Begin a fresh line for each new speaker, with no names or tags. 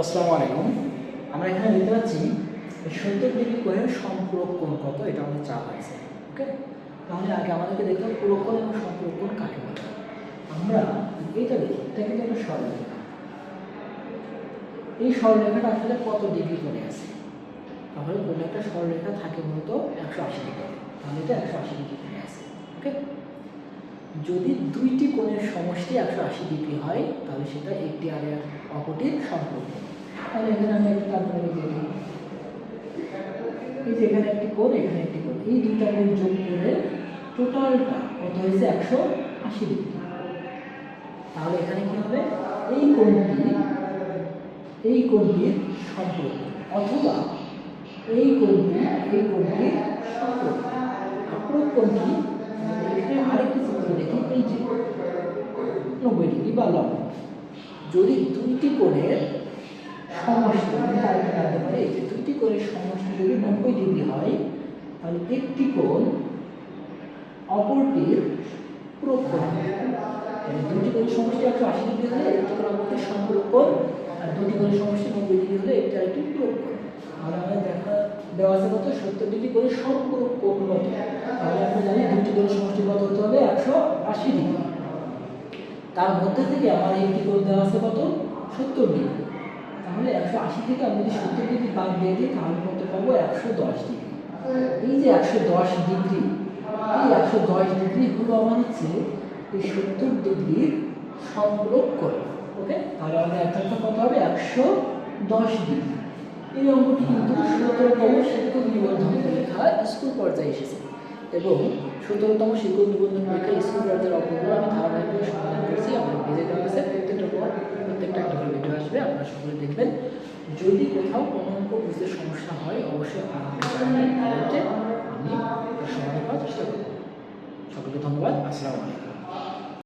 আসসালামু আলাইকুম। আমরা এখানে দেখতে পাচ্ছি 70 ডিগ্রি কোণের সম্পূরক কোণ কত, এটা আমাদের চাওয়া হয়েছে। ওকে, তাহলে আগে আমাদেরকে দেখতে হবে পূরক কোণ এবং সম্পূরক কোণ কাকে বলে। আমরা এইটা দেখি, এটা কিন্তু একটা সরলরেখা। এই সরলরেখাটা আসলে কত ডিগ্রি কোণে আছে? তাহলে কোনো একটা সরলরেখা থাকে মূলত 180 ডিগ্রি, তাহলে এটা 180 ডিগ্রি কোণে আছে। ওকে, যদি দুইটি কোণের সমষ্টি 180 ডিগ্রি হয় তাহলে সেটা একটি আর অপরটির সম্পূরক। তাহলে এখানে আমি একটা তারপরে দিয়ে দিই, এই যে এখানে একটি কোণ, এখানে একটি কোণ, এই দুইটা কোণ যোগ করে টোটালটা কত হয়েছে? 180 ডিগ্রি। তাহলে এখানে কি হবে? এই কোণটির সম্পূরক, অথবা এই কোণটির সম্পূরক। অপরক কোণটি এখানে আরেকটি চিত্র দেখি, এই যে 90 ডিগ্রি বা লম্ব। যদি দুইটি কোণের সমষ্টি, আরেকটা জানতে পারে, এই যে দুইটি কোণের সমষ্টি যদি 90 ডিগ্রি হয় তাহলে একটি কোণ অপরটির পূরক কোণ। দুটি কোণের সমষ্টি 180 ডিগ্রি হলে একটি কোণ অপরটির সম্পূরক কোণ, আর দুটি কোণের সমষ্টি 90 ডিগ্রি হলে একটি আরেকটি পূরক কোণ। তাহলে আমাদের দেওয়া আছে কত? 70 ডিগ্রি কোণের সম্পূরক কোণ কত? তাহলে আমরা জানি দুটি কোণের সমষ্টি কত হতে হবে? 180 ডিগ্রি। তার মধ্যে থেকে আমার একটি কোণ দেওয়া আছে কত? 70 ডিগ্রি। তাহলে 180 থেকে আমি যদি 70 ডিগ্রি বাদ দিয়ে দিই তাহলে কত পাবো? 110 ডিগ্রি। এই যে 110 ডিগ্রি, এই 110 ডিগ্রি হলো আমার হচ্ছে এই 70 ডিগ্রির সম্পূরক কোণ। ওকে, তাহলে আমাদের অ্যান্সারটা কত হবে? 110 ডিগ্রি। এই অঙ্কটি কিন্তু 17তম শিক্ষক নিবন্ধন পরীক্ষা স্কুল পর্যায়ে এসেছে, এবং 17তম শিক্ষক নিবন্ধন পরীক্ষা স্কুল পর্যায়ের অঙ্কগুলো আমি ধারাবাহিকভাবে সমাধান করছি। আমার পেজে দেওয়া আছে, প্রত্যেকটা একটা করে ভিডিও আসবে, আপনারা সকলে দেখবেন। যদি কোথাও কোনো অঙ্ক বুঝতে সমস্যা হয় অবশ্যই আমাকে জানাবেন, আমি সমাধান করার চেষ্টা করব। সকলকে ধন্যবাদ। আসসালামু আলাইকুম।